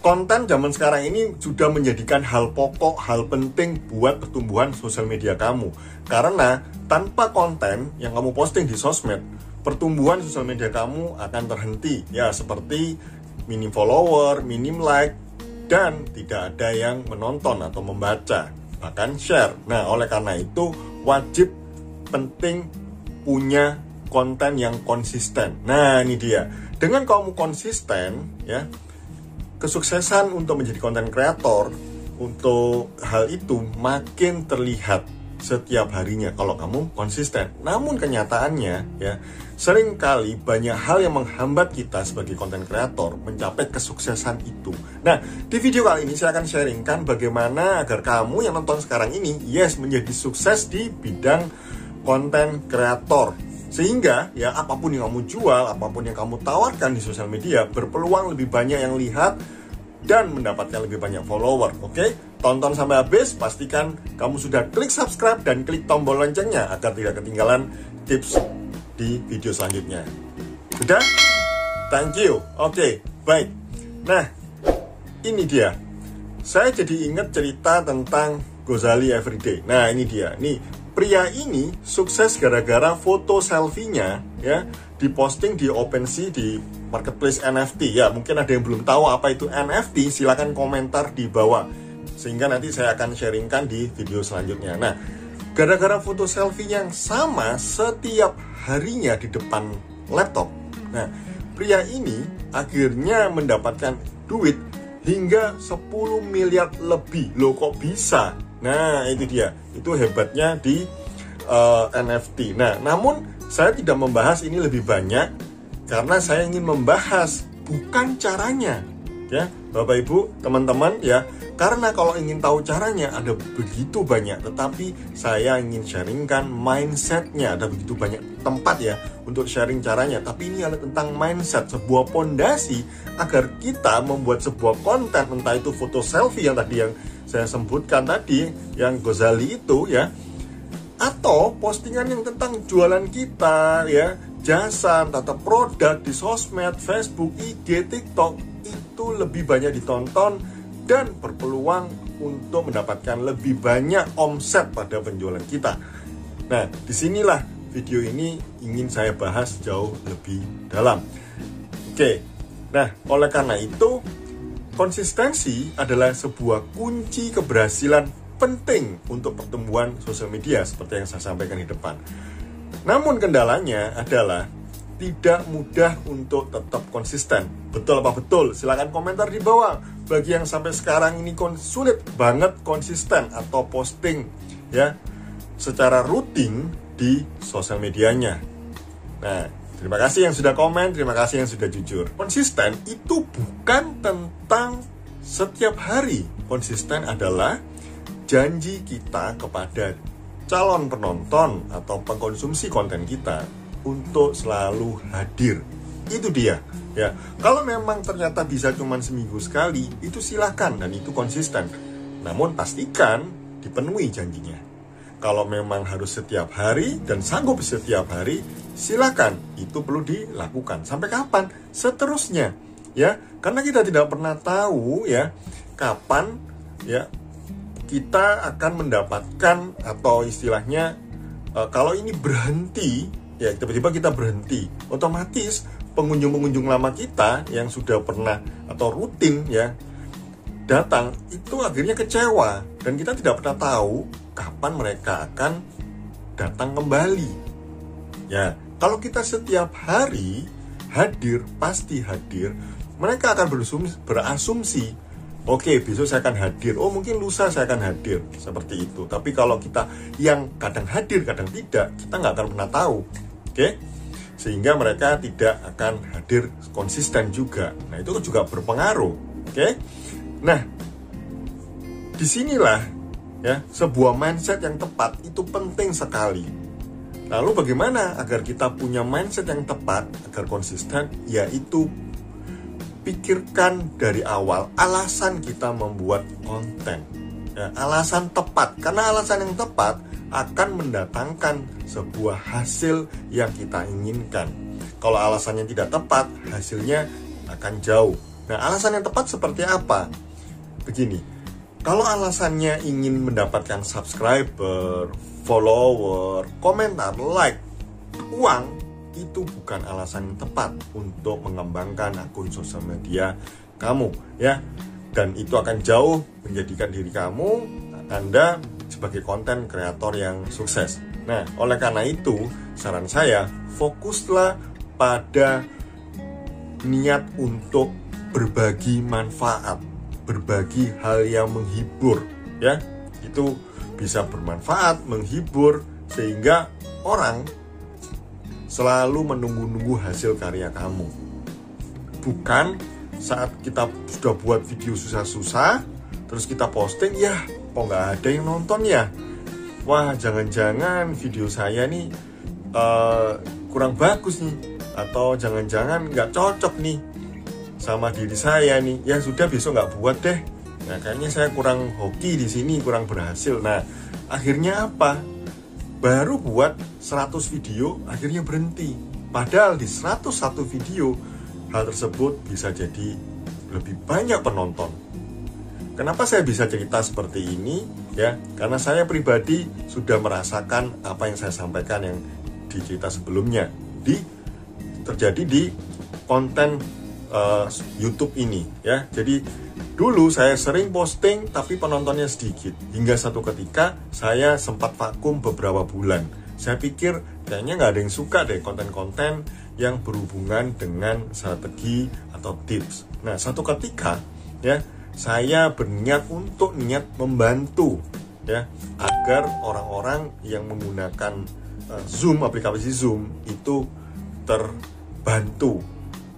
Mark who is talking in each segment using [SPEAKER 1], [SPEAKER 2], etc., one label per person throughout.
[SPEAKER 1] konten zaman sekarang ini sudah menjadikan hal pokok, hal penting buat pertumbuhan sosial media kamu. Karena tanpa konten yang kamu posting di sosmed, pertumbuhan sosial media kamu akan terhenti. Ya, seperti minim follower, minim like, dan tidak ada yang menonton atau membaca, bahkan share. Nah, oleh karena itu wajib penting punya konten yang konsisten. Nah, ini dia. Dengan kamu konsisten, ya, kesuksesan untuk menjadi konten kreator untuk hal itu makin terlihat setiap harinya kalau kamu konsisten. Namun kenyataannya, ya, seringkali banyak hal yang menghambat kita sebagai konten kreator mencapai kesuksesan itu. Nah, di video kali ini saya akan sharingkan bagaimana agar kamu yang nonton sekarang ini, menjadi sukses di bidang konten kreator. Sehingga ya apapun yang kamu jual, apapun yang kamu tawarkan di sosial media berpeluang lebih banyak yang lihat dan mendapatkan lebih banyak follower. Oke? Tonton sampai habis, pastikan kamu sudah klik subscribe dan klik tombol loncengnya agar tidak ketinggalan tips di video selanjutnya. Sudah? Thank you. Oke, baik. Nah, ini dia. Saya jadi ingat cerita tentang Gozali Everyday. Nah, ini dia. Nih, pria ini sukses gara-gara foto selfie-nya ya diposting di OpenSea di marketplace NFT. Ya, mungkin ada yang belum tahu apa itu NFT, silakan komentar di bawah sehingga nanti saya akan sharingkan di video selanjutnya. Nah, gara-gara foto selfie yang sama setiap harinya di depan laptop. Nah, pria ini akhirnya mendapatkan duit hingga 10 miliar lebih. Loh, kok bisa? Nah, itu dia. Itu hebatnya di NFT. Nah, namun saya tidak membahas ini lebih banyak karena saya ingin membahas bukan caranya. Ya, Bapak Ibu, teman-teman ya. Karena kalau ingin tahu caranya ada begitu banyak, tetapi saya ingin sharingkan mindsetnya. Ada begitu banyak tempat ya untuk sharing caranya. Tapi ini adalah tentang mindset, sebuah pondasi agar kita membuat sebuah konten, entah itu foto selfie yang tadi yang saya sebutkan tadi, yang Gozali itu ya, atau postingan yang tentang jualan kita ya, jasa, tata produk di sosmed, Facebook, IG, TikTok, itu lebih banyak ditonton dan berpeluang untuk mendapatkan lebih banyak omset pada penjualan kita. Nah, disinilah video ini ingin saya bahas jauh lebih dalam. Oke, nah oleh karena itu konsistensi adalah sebuah kunci keberhasilan penting untuk pertumbuhan sosial media seperti yang saya sampaikan di depan. Namun kendalanya adalah tidak mudah untuk tetap konsisten. Betul apa betul? Silahkan komentar di bawah. Bagi yang sampai sekarang ini sulit banget konsisten atau posting ya secara rutin di sosial medianya. Nah, terima kasih yang sudah komen, terima kasih yang sudah jujur. Konsisten itu bukan tentang setiap hari. Konsisten adalah janji kita kepada calon penonton atau pengkonsumsi konten kita untuk selalu hadir. Itu dia. Ya, kalau memang ternyata bisa cuma seminggu sekali, itu silakan dan itu konsisten. Namun pastikan dipenuhi janjinya. Kalau memang harus setiap hari dan sanggup setiap hari, silakan, itu perlu dilakukan. Sampai kapan? Seterusnya, ya, karena kita tidak pernah tahu ya kapan ya kita akan mendapatkan atau istilahnya kalau ini berhenti, ya tiba-tiba kita berhenti, otomatis pengunjung-pengunjung lama kita yang sudah pernah atau rutin ya datang itu akhirnya kecewa dan kita tidak pernah tahu kapan mereka akan datang kembali. Ya, kalau kita setiap hari hadir, pasti hadir, mereka akan berasumsi, oke, besok saya akan hadir, oh mungkin lusa saya akan hadir, seperti itu. Tapi kalau kita yang kadang hadir, kadang tidak, kita nggak akan pernah tahu, oke? Sehingga mereka tidak akan hadir konsisten juga. Nah, itu juga berpengaruh, oke? Nah, disinilah ya sebuah mindset yang tepat itu penting sekali. Lalu bagaimana agar kita punya mindset yang tepat agar konsisten? Yaitu pikirkan dari awal alasan kita membuat konten. Ya, alasan tepat, karena alasan yang tepat akan mendatangkan sebuah hasil yang kita inginkan. Kalau alasannya tidak tepat, hasilnya akan jauh Nah, alasan yang tepat seperti apa? Begini, kalau alasannya ingin mendapatkan subscriber, follower, komentar, like, uang, itu bukan alasan yang tepat untuk mengembangkan akun sosial media kamu, ya. Dan itu akan jauh menjadikan diri kamu, Anda sebagai konten kreator yang sukses. Nah, oleh karena itu, saran saya, fokuslah pada niat untuk berbagi manfaat, berbagi hal yang menghibur, ya. Itu bisa bermanfaat, menghibur, sehingga orang selalu menunggu-nunggu hasil karya kamu. Bukan saat kita sudah buat video susah-susah, terus kita posting, ya kok nggak ada yang nonton ya? Wah, jangan-jangan video saya nih kurang bagus nih, atau jangan-jangan nggak cocok nih sama diri saya nih. Ya sudah, besok nggak buat deh. Nah, kayaknya saya kurang hoki di sini, kurang berhasil. Nah, akhirnya apa? Baru buat 100 video, akhirnya berhenti. Padahal di 101 video, hal tersebut bisa jadi lebih banyak penonton. Kenapa saya bisa cerita seperti ini? Ya, karena saya pribadi sudah merasakan apa yang saya sampaikan yang di cerita sebelumnya, terjadi di konten YouTube ini, ya. Jadi dulu saya sering posting tapi penontonnya sedikit, hingga satu ketika saya sempat vakum beberapa bulan. Saya pikir kayaknya nggak ada yang suka deh konten-konten yang berhubungan dengan strategi atau tips. Nah, satu ketika, ya, saya berniat untuk membantu, ya, agar orang-orang yang menggunakan Zoom, aplikasi Zoom itu terbantu,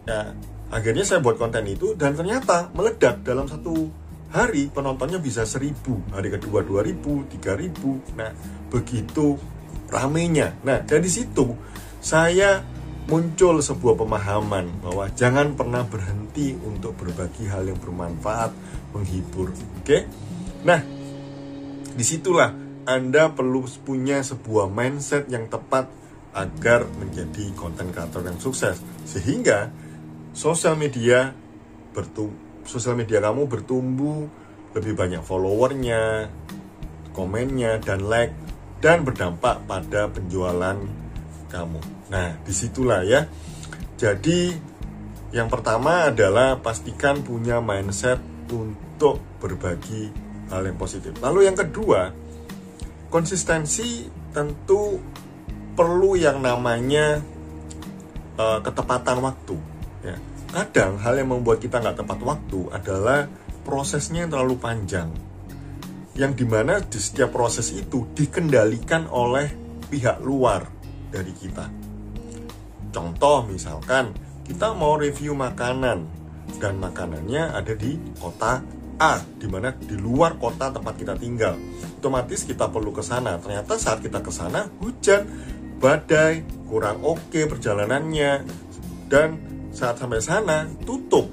[SPEAKER 1] ya. Akhirnya saya buat konten itu, dan ternyata meledak. Dalam satu hari penontonnya bisa 1000, hari kedua 2000, 3000. Nah, begitu ramenya. Nah, dari situ saya muncul sebuah pemahaman bahwa jangan pernah berhenti untuk berbagi hal yang bermanfaat, menghibur. Oke? Nah, disitulah Anda perlu punya sebuah mindset yang tepat agar menjadi konten kreator yang sukses, sehingga sosial media kamu bertumbuh, lebih banyak followernya, komennya, dan like, dan berdampak pada penjualan kamu. Nah, disitulah, ya. Jadi yang pertama adalah pastikan punya mindset untuk berbagi hal yang positif. Lalu yang kedua, konsistensi tentu perlu yang namanya ketepatan waktu, ya. Kadang hal yang membuat kita nggak tepat waktu adalah prosesnya yang terlalu panjang, yang dimana di setiap proses itu dikendalikan oleh pihak luar dari kita. Contoh, misalkan kita mau review makanan, dan makanannya ada di kota A, dimana di luar kota tempat kita tinggal. Otomatis kita perlu ke sana. Ternyata saat kita ke sana hujan, badai, kurang oke perjalanannya, dan saat sampai sana tutup.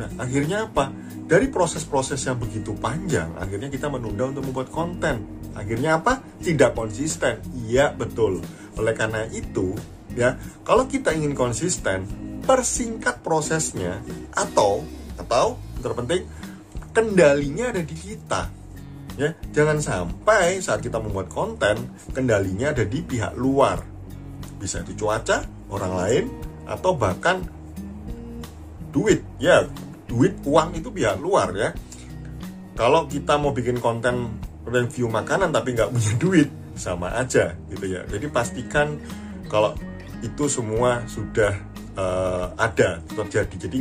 [SPEAKER 1] Nah, akhirnya apa? Dari proses-proses yang begitu panjang, akhirnya kita menunda untuk membuat konten. Akhirnya apa? Tidak konsisten. Iya, betul. Oleh karena itu, ya, kalau kita ingin konsisten, persingkat prosesnya, atau terpenting, kendalinya ada di kita. Ya, jangan sampai saat kita membuat konten, kendalinya ada di pihak luar. Bisa itu cuaca, orang lain, atau bahkan duit. Ya, duit, uang itu pihak luar, ya. Kalau kita mau bikin konten review makanan tapi nggak punya duit, sama aja gitu, ya. Jadi pastikan kalau itu semua sudah ada, terjadi. Jadi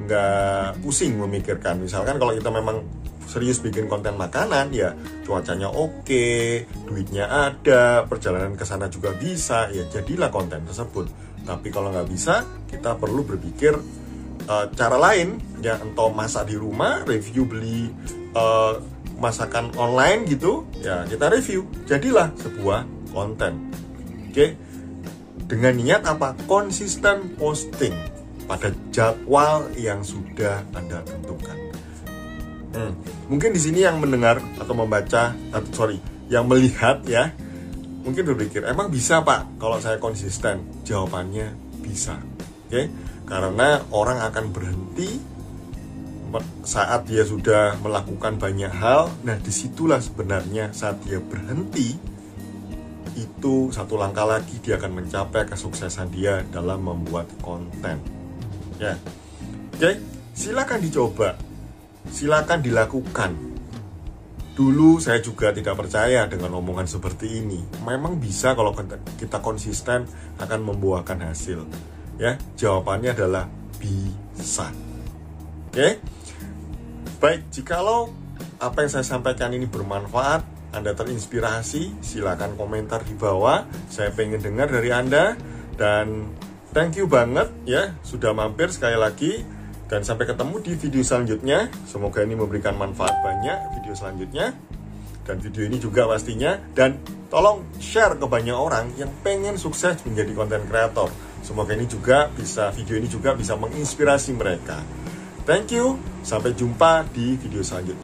[SPEAKER 1] nggak pusing memikirkan. Misalkan kalau kita memang serius bikin konten makanan, ya cuacanya oke, duitnya ada, perjalanan ke sana juga bisa, ya jadilah konten tersebut. Tapi kalau nggak bisa, kita perlu berpikir cara lain, ya, entah masak di rumah, review beli masakan online gitu, ya kita review, jadilah sebuah konten. Oke, dengan niat apa? Konsisten posting pada jadwal yang sudah Anda tentukan. Mungkin di sini yang mendengar atau membaca, yang melihat, ya, mungkin berpikir, emang bisa Pak kalau saya konsisten? Jawabannya bisa. Oke, Karena orang akan berhenti saat dia sudah melakukan banyak hal. Nah, disitulah sebenarnya saat dia berhenti, itu satu langkah lagi dia akan mencapai kesuksesan dia dalam membuat konten. Ya, oke, silakan dicoba, silakan dilakukan. Dulu saya juga tidak percaya dengan omongan seperti ini. Memang bisa kalau kita konsisten akan membuahkan hasil. Ya, jawabannya adalah bisa. Oke. Baik, jikalau apa yang saya sampaikan ini bermanfaat, Anda terinspirasi, silakan komentar di bawah. Saya pengen dengar dari Anda. Dan thank you banget ya sudah mampir sekali lagi. Dan sampai ketemu di video selanjutnya. Semoga ini memberikan manfaat banyak video selanjutnya. Dan video ini juga pastinya. Dan tolong share ke banyak orang yang pengen sukses menjadi konten kreator. Semoga video ini juga bisa menginspirasi mereka. Thank you, sampai jumpa di video selanjutnya.